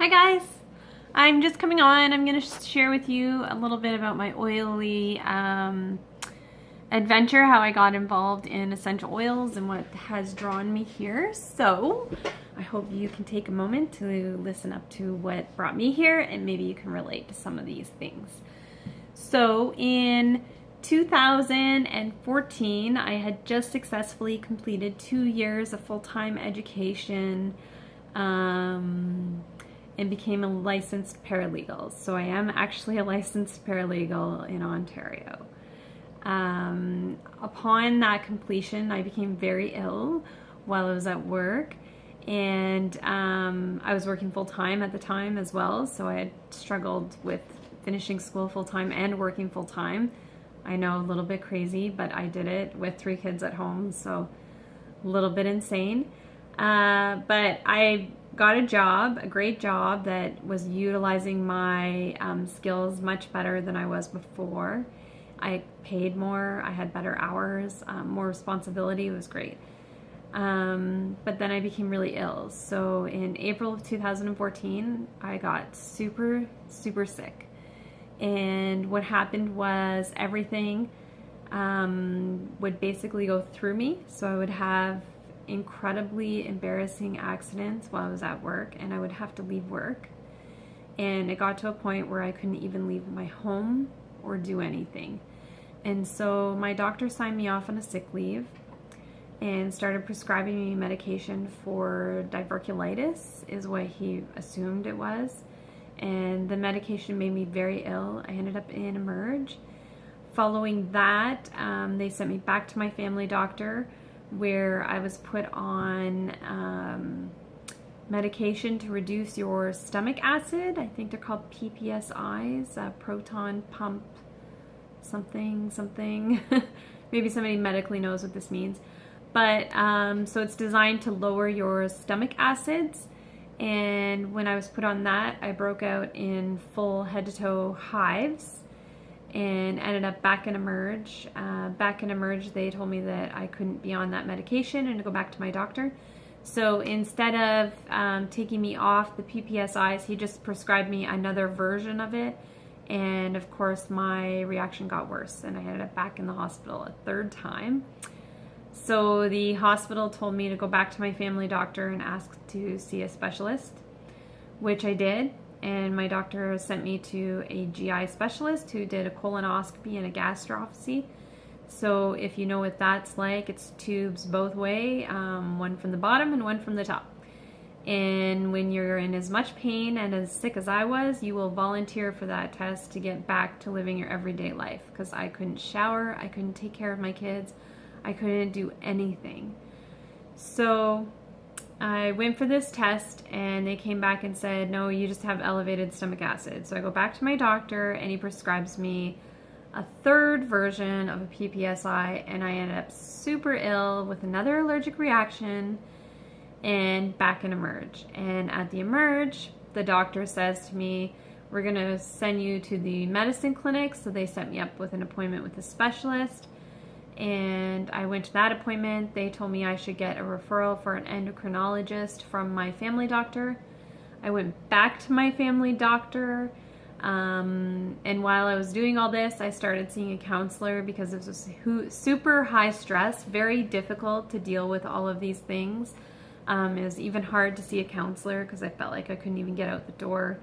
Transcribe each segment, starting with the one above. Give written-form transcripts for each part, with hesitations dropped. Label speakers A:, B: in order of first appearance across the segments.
A: Hi guys! I'm just coming on. I'm going to share with you a little bit about my oily adventure, how I got involved in essential oils and what has drawn me here. So I hope you can take a moment to listen up to what brought me here and maybe you can relate to some of these things. So in 2014, I had just successfully completed 2 years of full-time education and became a licensed paralegal. So I am actually a licensed paralegal in Ontario. Upon that completion, I became very ill while I was at work, and I was working full-time at the time as well, so I had struggled with finishing school full-time and working full-time. I know, a little bit crazy, but I did it with 3 kids at home, so a little bit insane. But I got a job, a great job that was utilizing my skills much better than I was before. I paid more, I had better hours, more responsibility. It was great. But then I became really ill. So in April of 2014, I got super, super sick. And what happened was everything would basically go through me. So I would have incredibly embarrassing accidents while I was at work, and I would have to leave work. And it got to a point where I couldn't even leave my home or do anything. And so my doctor signed me off on a sick leave and started prescribing me medication for diverculitis, is what he assumed it was. And the medication made me very ill. I ended up in Emerge. Following that, they sent me back to my family doctor, where I was put on medication to reduce your stomach acid. I think they're called PPSIs, proton pump something. Maybe somebody medically knows what this means. But so it's designed to lower your stomach acids. And when I was put on that, I broke out in full head to toe hives and ended up back in Emerge. Back in Emerge, they told me that I couldn't be on that medication and to go back to my doctor. So instead of taking me off the PPSIs, he just prescribed me another version of it. And of course, my reaction got worse, and I ended up back in the hospital a 3rd time. So the hospital told me to go back to my family doctor and ask to see a specialist, which I did. And my doctor sent me to a GI specialist who did a colonoscopy and a gastroscopy. So if you know what that's like, it's tubes both way, one from the bottom and one from the top. And when you're in as much pain and as sick as I was, you will volunteer for that test to get back to living your everyday life, because I couldn't shower, I couldn't take care of my kids, I couldn't do anything. So I went for this test, and they came back and said, no, you just have elevated stomach acid. So I go back to my doctor, and he prescribes me a 3rd version of a PPSI, and I ended up super ill with another allergic reaction and back in Emerge. And at the Emerge, the doctor says to me, we're going to send you to the medicine clinic. So they set me up with an appointment with a specialist. And I went to that appointment. They told me I should get a referral for an endocrinologist from my family doctor. I went back to my family doctor, and while I was doing all this, I started seeing a counselor because it was super high stress, very difficult to deal with all of these things. It was even hard to see a counselor because I felt like I couldn't even get out the door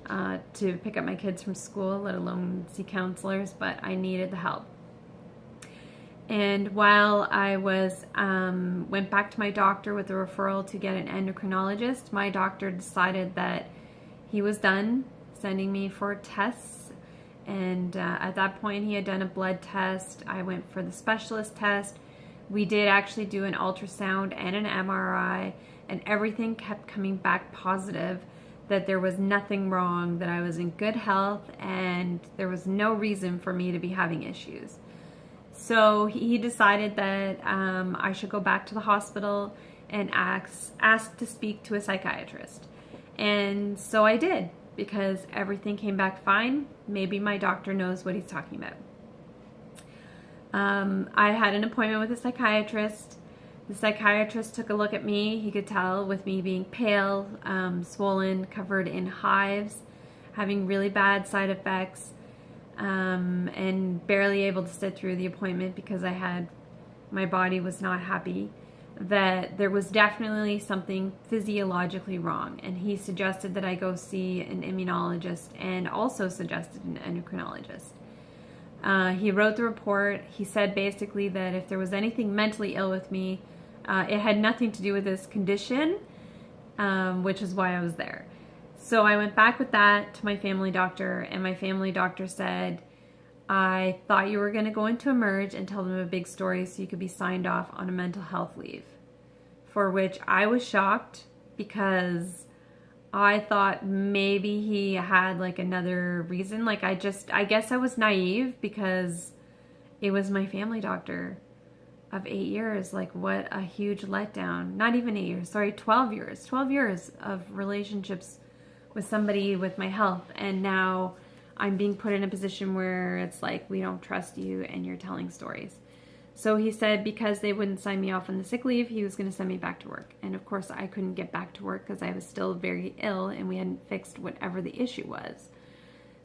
A: to pick up my kids from school, let alone see counselors, but I needed the help. And while I went back to my doctor with a referral to get an endocrinologist, my doctor decided that he was done sending me for tests. And at that point, he had done a blood test. I went for the specialist test. We did actually do an ultrasound and an MRI, and everything kept coming back positive, that there was nothing wrong, that I was in good health, and there was no reason for me to be having issues. So he decided that I should go back to the hospital and ask to speak to a psychiatrist. And so I did, because everything came back fine. Maybe my doctor knows what he's talking about. I had an appointment with a psychiatrist. The psychiatrist took a look at me. He could tell with me being pale, swollen, covered in hives, having really bad side effects, and barely able to sit through the appointment because my body was not happy, that there was definitely something physiologically wrong. And he suggested that I go see an immunologist and also suggested an endocrinologist. He wrote the report. He said basically that if there was anything mentally ill with me, it had nothing to do with this condition, which is why I was there. So I went back with that to my family doctor, and my family doctor said, I thought you were going to go into Emerge and tell them a big story so you could be signed off on a mental health leave. For which I was shocked, because I thought maybe he had like another reason. Like I guess I was naive because it was my family doctor of 8 years. Like, what a huge letdown. Not even 8 years, sorry, 12 years. 12 years of relationships with somebody with my health. And now I'm being put in a position where it's like, we don't trust you and you're telling stories. So he said because they wouldn't sign me off on the sick leave, he was going to send me back to work. And of course I couldn't get back to work because I was still very ill and we hadn't fixed whatever the issue was.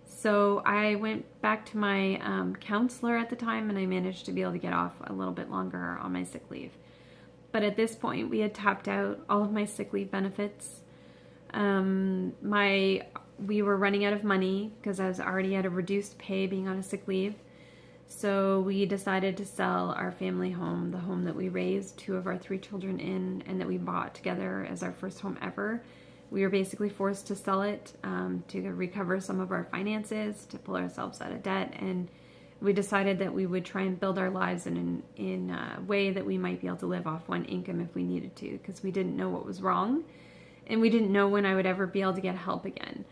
A: So I went back to my counselor at the time, and I managed to be able to get off a little bit longer on my sick leave. But at this point, we had tapped out all of my sick leave benefits. We were running out of money because I was already at a reduced pay being on a sick leave. So we decided to sell our family home, the home that we raised 2 of our 3 children in and that we bought together as our first home ever. We were basically forced to sell it to recover some of our finances, to pull ourselves out of debt, and we decided that we would try and build our lives in a way that we might be able to live off one income if we needed to, because we didn't know what was wrong, and we didn't know when I would ever be able to get help again.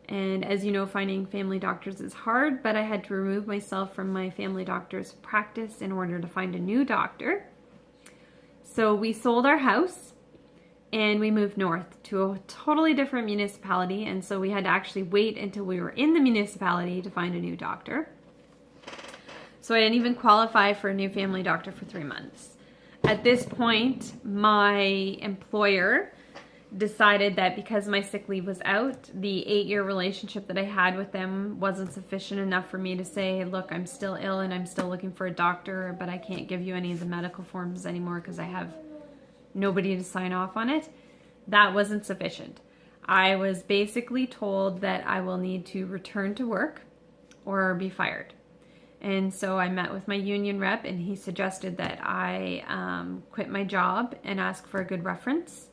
A: And as you know, finding family doctors is hard, but I had to remove myself from my family doctor's practice in order to find a new doctor. So we sold our house and we moved north to a totally different municipality. And so we had to actually wait until we were in the municipality to find a new doctor. So I didn't even qualify for a new family doctor for 3 months. At this point, my employer decided that because my sick leave was out, the 8-year relationship that I had with them wasn't sufficient enough for me to say, look, I'm still ill and I'm still looking for a doctor, but I can't give you any of the medical forms anymore because I have nobody to sign off on it. That wasn't sufficient. I was basically told that I will need to return to work or be fired. And so I met with my union rep, and he suggested that I quit my job and ask for a good reference.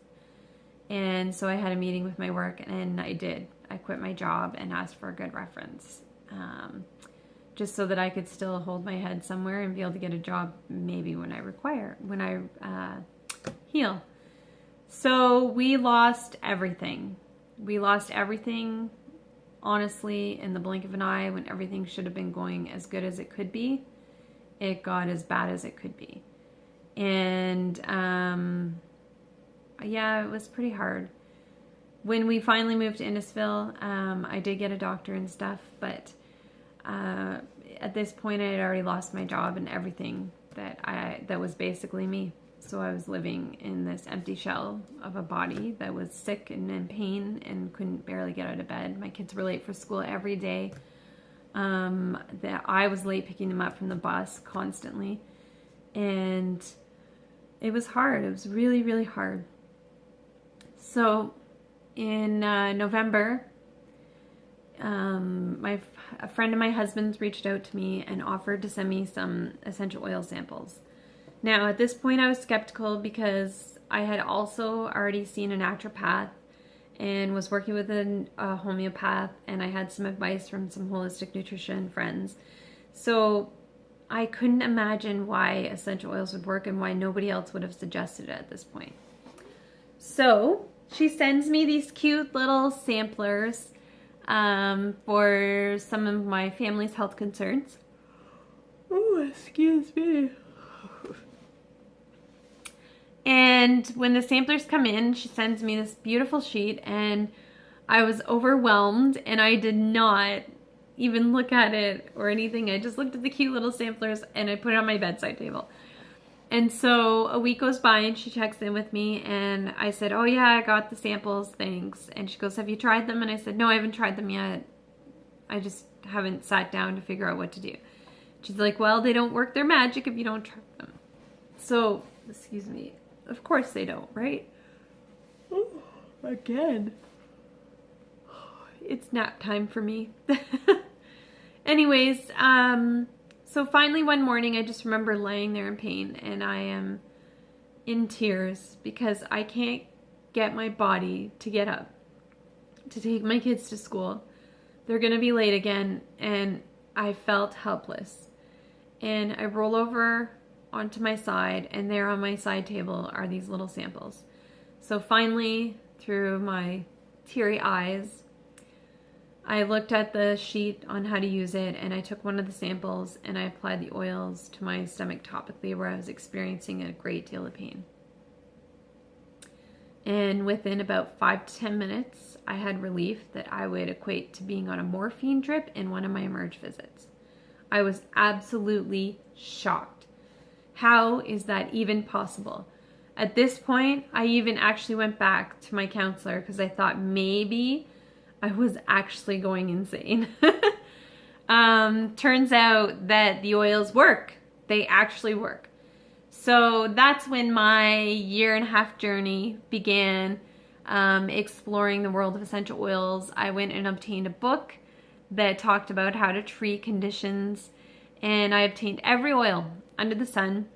A: And so I had a meeting with my work, and I did. I quit my job and asked for a good reference, just so that I could still hold my head somewhere and be able to get a job maybe when I heal. So we lost everything. We lost everything, honestly, in the blink of an eye. When everything should have been going as good as it could be, it got as bad as it could be. And yeah, it was pretty hard. When we finally moved to Innisfil, I did get a doctor and stuff, but at this point I had already lost my job and everything that was basically me. So I was living in this empty shell of a body that was sick and in pain and couldn't barely get out of bed. My kids were late for school every day. That I was late picking them up from the bus constantly. And it was hard. It was really, really hard. So in November, a friend of my husband's reached out to me and offered to send me some essential oil samples. Now, at this point, I was skeptical because I had also already seen a naturopath and was working with a homeopath, and I had some advice from some holistic nutrition friends. So I couldn't imagine why essential oils would work and why nobody else would have suggested it at this point. So she sends me these cute little samplers for some of my family's health concerns. Oh, excuse me. And when the samplers come in, she sends me this beautiful sheet, and I was overwhelmed, and I did not even look at it or anything. I just looked at the cute little samplers and I put it on my bedside table. And so a week goes by and she checks in with me and I said, oh yeah, I got the samples, thanks. And she goes, have you tried them? And I said, no, I haven't tried them yet. I just haven't sat down to figure out what to do. She's like, well, they don't work their magic if you don't try them. So, excuse me, of course they don't, right? Oh, again. It's nap time for me. Anyways, so finally one morning I just remember laying there in pain and I am in tears because I can't get my body to get up to take my kids to school. They're gonna be late again and I felt helpless. And I roll over onto my side and there on my side table are these little samples. So finally, through my teary eyes, I looked at the sheet on how to use it and I took one of the samples and I applied the oils to my stomach topically where I was experiencing a great deal of pain. And within about 5 to 10 minutes, I had relief that I would equate to being on a morphine drip in one of my Emerge visits. I was absolutely shocked. How is that even possible? At this point, I even actually went back to my counselor because I thought maybe I was actually going insane. Turns out that the oils work. They actually work. So that's when my 1.5-year journey began, exploring the world of essential oils. I went and obtained a book that talked about how to treat conditions, and I obtained every oil under the sun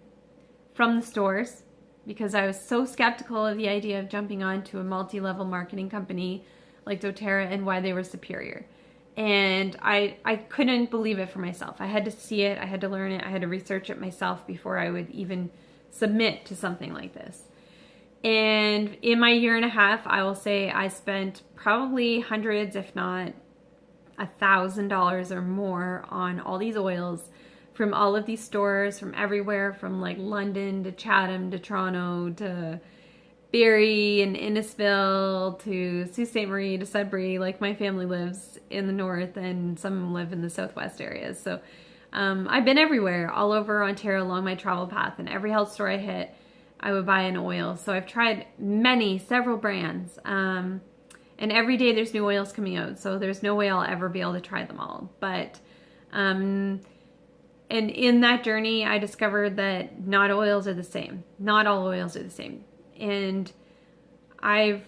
A: from the stores because I was so skeptical of the idea of jumping onto a multi-level marketing company like doTERRA and why they were superior. And I couldn't believe it for myself. I had to see it, I had to learn it, I had to research it myself before I would even submit to something like this. And in my 1.5 years, I will say I spent probably hundreds, if not $1,000 or more on all these oils from all of these stores, from everywhere, from like London to Chatham to Toronto to Barrie and Innisfil to Sault Ste. Marie to Sudbury. Like my family lives in the north and some live in the southwest areas. So I've been everywhere, all over Ontario along my travel path, and every health store I hit, I would buy an oil. So I've tried several brands, and every day there's new oils coming out. So there's no way I'll ever be able to try them all. But, and in that journey, I discovered that not all oils are the same. Not all oils are the same. And I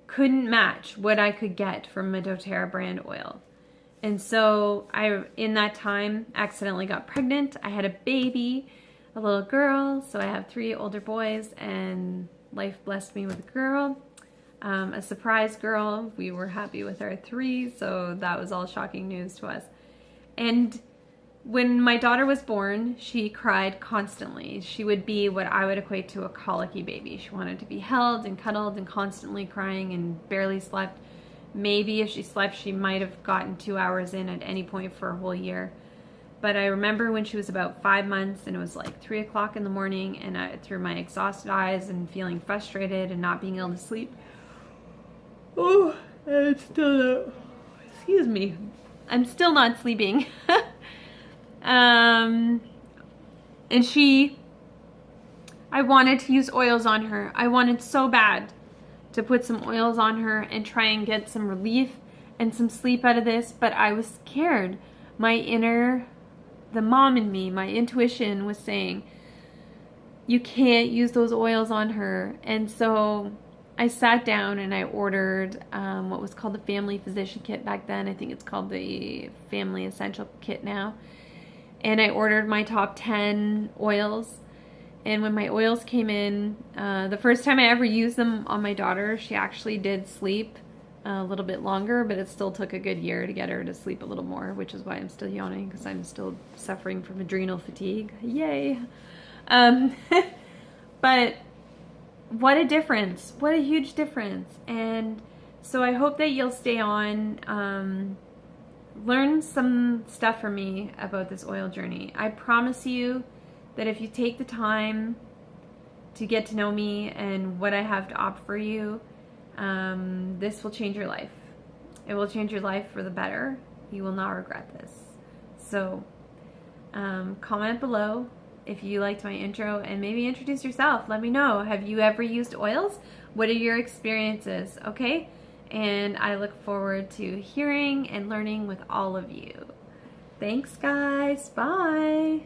A: couldn't match what I could get from a doTERRA brand oil. And so I, in that time, accidentally got pregnant. I had a baby, a little girl. So I have 3 older boys and life blessed me with a girl, a surprise girl. We were happy with our 3. So that was all shocking news to us. And when my daughter was born, she cried constantly. She would be what I would equate to a colicky baby. She wanted to be held and cuddled and constantly crying and barely slept. Maybe if she slept, she might have gotten 2 hours in at any point for a whole year. But I remember when she was about 5 months and it was like 3 o'clock in the morning and through my exhausted eyes and feeling frustrated and not being able to sleep. Oh, it's still, excuse me, I'm still not sleeping. And I wanted to use oils on her. I wanted so bad to put some oils on her and try and get some relief and some sleep out of this, but I was scared. The mom in me, my intuition was saying, you can't use those oils on her. And so I sat down and I ordered what was called the Family Physician Kit back then. I think it's called the Family Essential Kit now. And I ordered my top 10 oils. And when my oils came in, the first time I ever used them on my daughter, she actually did sleep a little bit longer, but it still took a good year to get her to sleep a little more, which is why I'm still yawning, because I'm still suffering from adrenal fatigue. Yay! But what a difference. What a huge difference. And so I hope that you'll stay on, learn some stuff from me about this oil journey. I promise you that if you take the time to get to know me and what I have to offer you, this will change your life. It will change your life for the better. You will not regret this. So comment below if you liked my intro, and maybe introduce yourself. Let me know. Have you ever used oils? What are your experiences? Okay? And I look forward to hearing and learning with all of you. Thanks, guys. Bye.